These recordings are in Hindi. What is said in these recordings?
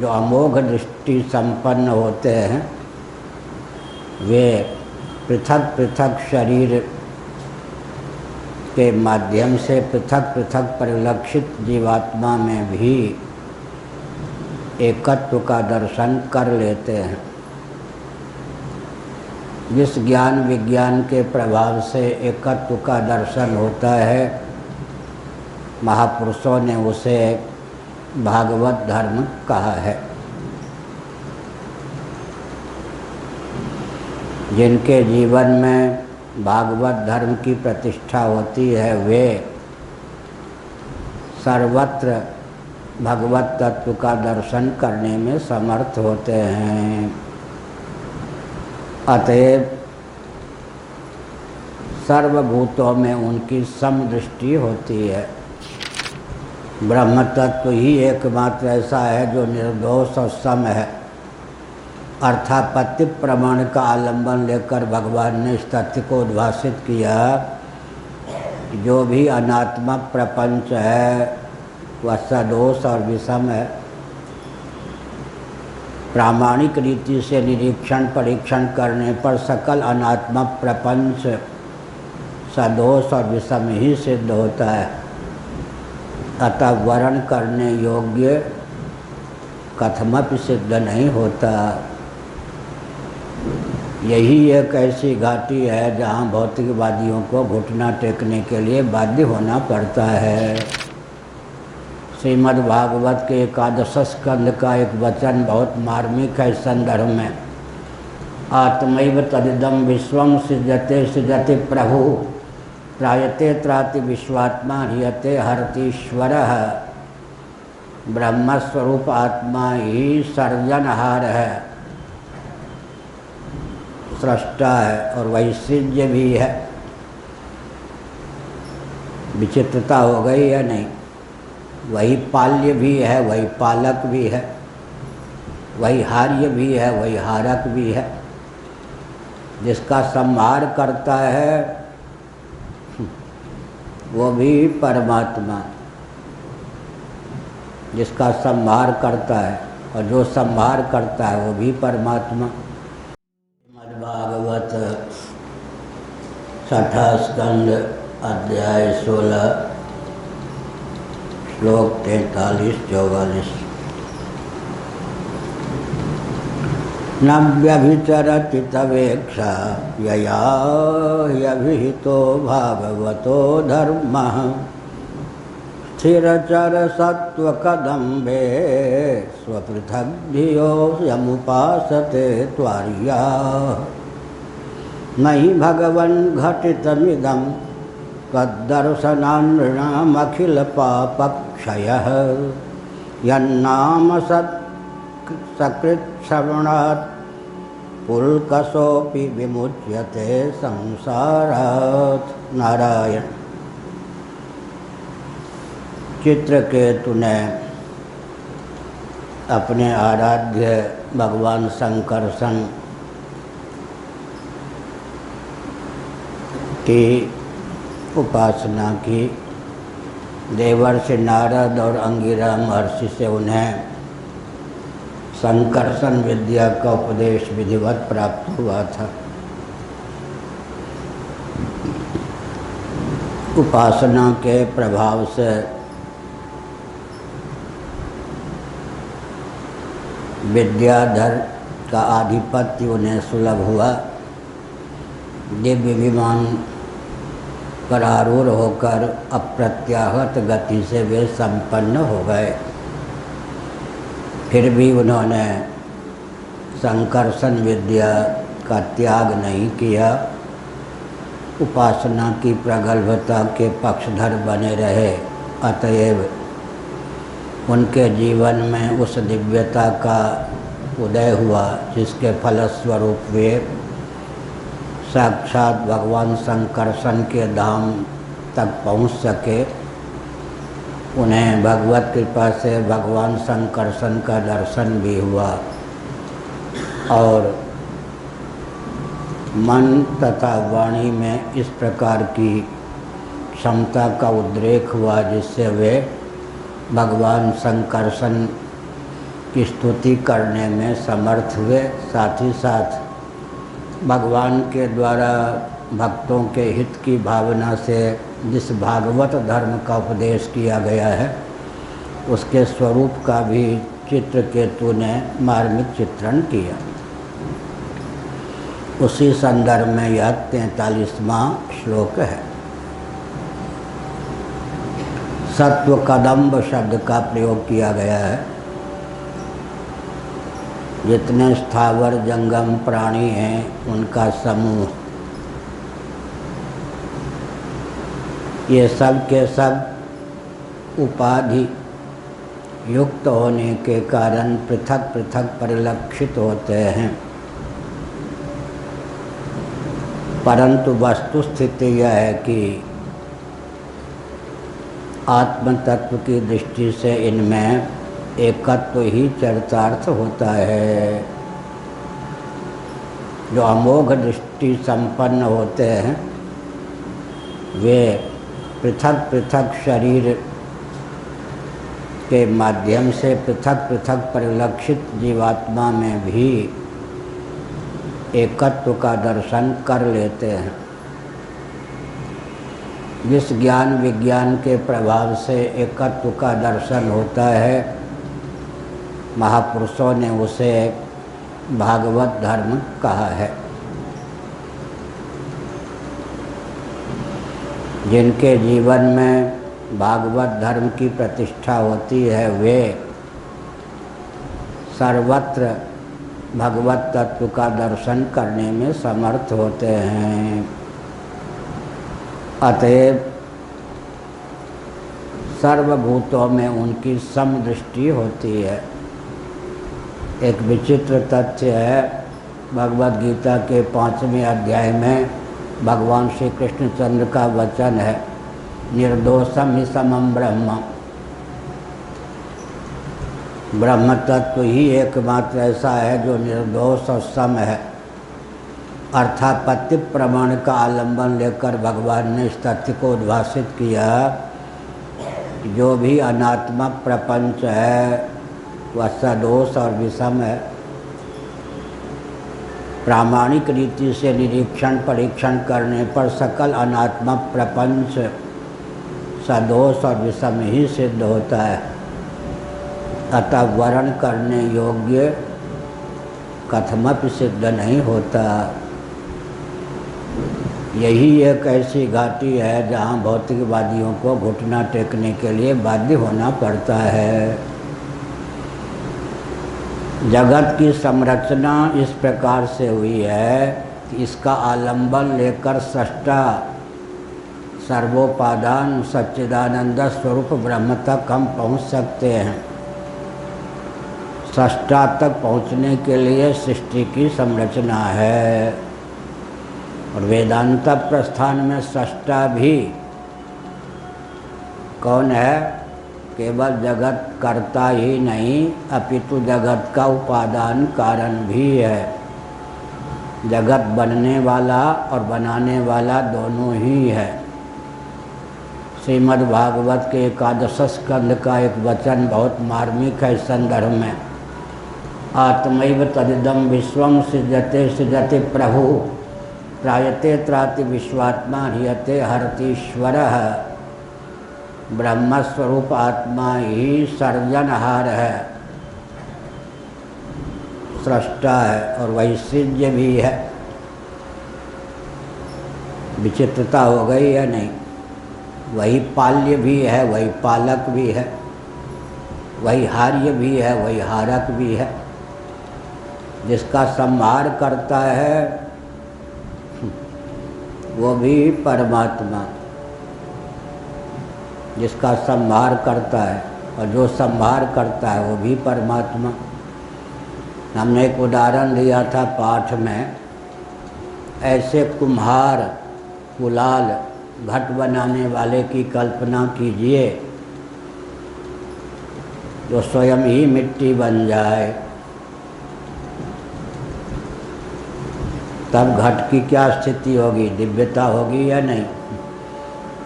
जो अमोघ दृष्टि संपन्न होते हैं वे पृथक पृथक शरीर के माध्यम से पृथक पृथक परिलक्षित जीवात्मा में भी एकत्व का दर्शन कर लेते हैं। जिस ज्ञान विज्ञान के प्रभाव से एकत्व का दर्शन होता है, महापुरुषों ने उसे भागवत धर्म कहा है। जिनके जीवन में भागवत धर्म की प्रतिष्ठा होती है वे सर्वत्र भगवत तत्व का दर्शन करने में समर्थ होते हैं। अतएव सर्वभूतों में उनकी समदृष्टि होती है। ब्रह्म तत्व ही एकमात्र ऐसा है जो निर्दोष और सम है। अर्थापत्ति प्रमाण का आलंबन लेकर भगवान ने इस तथ्य को उद्भाषित किया, जो भी अनात्मक प्रपंच है वह सदोष और विषम है। प्रामाणिक रीति से निरीक्षण परीक्षण करने पर सकल अनात्मक प्रपंच सदोष और विषम ही सिद्ध होता है। अतः वर्ण करने योग्य कथमपि सिद्ध नहीं होता। यही एक ऐसी घाटी है जहाँ भौतिकवादियों को घुटना टेकने के लिए बाध्य होना पड़ता है। श्रीमद् भागवत के 11 स्कंद का एक वचन बहुत मार्मिक है इस संदर्भ में। आत्मैव तदिदं विश्वं सृजते सृजति प्रभु त्रायते त्राति विश्वात्मा ह्रियते हरतीश्वरः। ब्रह्मस्वरूप आत्मा ही सर्जनहार है, सृष्टा है और वही सृज्य भी है। विचित्रता हो गई या नहीं? वही पाल्य भी है, वही पालक भी है, वही हार्य भी है, वही हारक भी है। जिसका संहार करता है वो भी परमात्मा, जिसका संहार करता है और जो संहार करता है वो भी परमात्मा। श्रीमद्भागवत 6वां स्कंद अध्याय 16 श्लोक 43-44। न व्यभिचरति तवेक्षा यया ह्यभिहितो भागवतो धर्मः स्थिरचर सत्वकदम्बे स्वपृथग्धियो यमुपासते त्वार्या। नहि भगवन् घटितमिदं तद्दर्शनानृणामखिलपापक्षयः यन्नाम सकृच्छ्रवणात् पुल्कसोऽपि विमुच्यते संसारात्। नारायण। चित्रकेतु ने अपने आराध्य भगवान संकर्षण की उपासना की। देवर्षि नारद और अंगिरा महर्षि से उन्हें संकर्षण विद्या का उपदेश विधिवत प्राप्त हुआ था। उपासना के प्रभाव से विद्याधर का आधिपत्य उन्हें सुलभ हुआ। दिव्य विमान पर आरूढ़ होकर अप्रत्याहत गति से वे संपन्न हो गए। फिर भी उन्होंने संकर्षण विद्या का त्याग नहीं किया। उपासना की प्रगल्भता के पक्षधर बने रहे। अतएव उनके जीवन में उस दिव्यता का उदय हुआ जिसके फलस्वरूप वे साक्षात भगवान संकर्षण के धाम तक पहुँच सके। उन्हें भगवत कृपा से भगवान संकर्षण का दर्शन भी हुआ और मन तथा वाणी में इस प्रकार की क्षमता का उद्रेक हुआ जिससे वे भगवान संकर्षण की स्तुति करने में समर्थ हुए। साथ ही साथ भगवान के द्वारा भक्तों के हित की भावना से जिस भागवत धर्म का उपदेश किया गया है उसके स्वरूप का भी चित्रकेतु ने मार्मिक चित्रण किया। उसी संदर्भ में यह 43वां श्लोक है। सत्व कदम्ब शब्द का प्रयोग किया गया है। जितने स्थावर जंगम प्राणी हैं उनका समूह, ये सब के सब उपाधि युक्त होने के कारण पृथक पृथक परिलक्षित होते हैं, परंतु वस्तु स्थिति यह है कि आत्म तत्व की दृष्टि से इनमें एकत्व ही चरितार्थ होता है। जो अमोघ दृष्टि संपन्न होते हैं वे पृथक पृथक शरीर के माध्यम से पृथक पृथक परिलक्षित जीवात्मा में भी एकत्व का दर्शन कर लेते हैं। जिस ज्ञान विज्ञान के प्रभाव से एकत्व का दर्शन होता है, महापुरुषों ने उसे भागवत धर्म कहा है। जिनके जीवन में भागवत धर्म की प्रतिष्ठा होती है वे सर्वत्र भगवत तत्व का दर्शन करने में समर्थ होते हैं। अतएव सर्वभूतों में उनकी समदृष्टि होती है। एक विचित्र तथ्य है, भगवद गीता के 5वें अध्याय में भगवान श्री कृष्णचंद्र का वचन है, निर्दोषम ही समम ब्रह्म। ब्रह्म तत्व ही एकमात्र ऐसा है जो निर्दोष और सम है। अर्थापत्ति प्रमाण का आलंबन लेकर भगवान ने इस तथ्य को उद्भाषित किया, जो भी अनात्मक प्रपंच है वह सदोष और विषम है। प्रामाणिक रीति से निरीक्षण परीक्षण करने पर सकल अनात्मक प्रपंच सदोष और विषम ही सिद्ध होता है। अतः वर्ण करने योग्य कथमपि सिद्ध नहीं होता। यही एक ऐसी घाटी है जहाँ भौतिकवादियों को घुटना टेकने के लिए बाध्य होना पड़ता है। जगत की संरचना इस प्रकार से हुई है कि इसका आलंबन लेकर सृष्टा सर्वोपादान सच्चिदानंद स्वरूप ब्रह्म तक हम पहुँच सकते हैं। सृष्टा तक पहुँचने के लिए सृष्टि की संरचना है और वेदांत प्रस्थान में सृष्टा भी कौन है? केवल जगत कर्ता ही नहीं अपितु जगत का उपादान कारण भी है। जगत बनने वाला और बनाने वाला दोनों ही है। श्रीमद् भागवत के 11 स्कंद का एक वचन बहुत मार्मिक है इस संदर्भ में। आत्मैव तदिदं विश्वं सृजते सृजति प्रभु त्रायते त्राति विश्वात्मा ह्रियते हरतीश्वरः। ब्रह्मस्वरूप आत्मा ही सर्जनहार है, सृष्टा है और वही सृज्य भी है। विचित्रता हो गई या नहीं? वही पाल्य भी है, वही पालक भी है, वही हार्य भी है, वही हारक भी है। जिसका संहार करता है वो भी परमात्मा, जिसका संहार करता है और जो संहार करता है वो भी परमात्मा। हमने एक उदाहरण दिया था पाठ में। ऐसे कुम्हार कुलाल घट बनाने वाले की कल्पना कीजिए जो स्वयं ही मिट्टी बन जाए, तब घट की क्या स्थिति होगी? दिव्यता होगी या नहीं?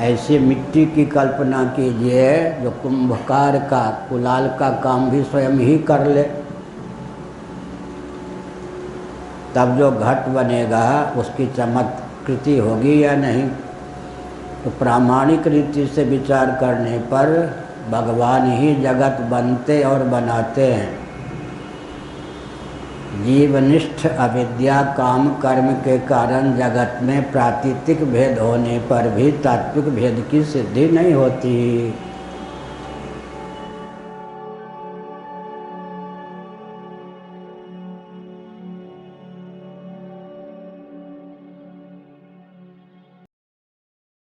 ऐसी मिट्टी की कल्पना कीजिए जो कुंभकार का कुलाल का काम भी स्वयं ही कर ले, तब जो घट बनेगा उसकी चमत्कृति होगी या नहीं। तो प्रामाणिक रीति से विचार करने पर भगवान ही जगत बनते और बनाते हैं। जीवनिष्ठ अविद्या काम कर्म के कारण जगत में प्रातीतिक भेद होने पर भी तात्विक भेद की सिद्धि नहीं होती।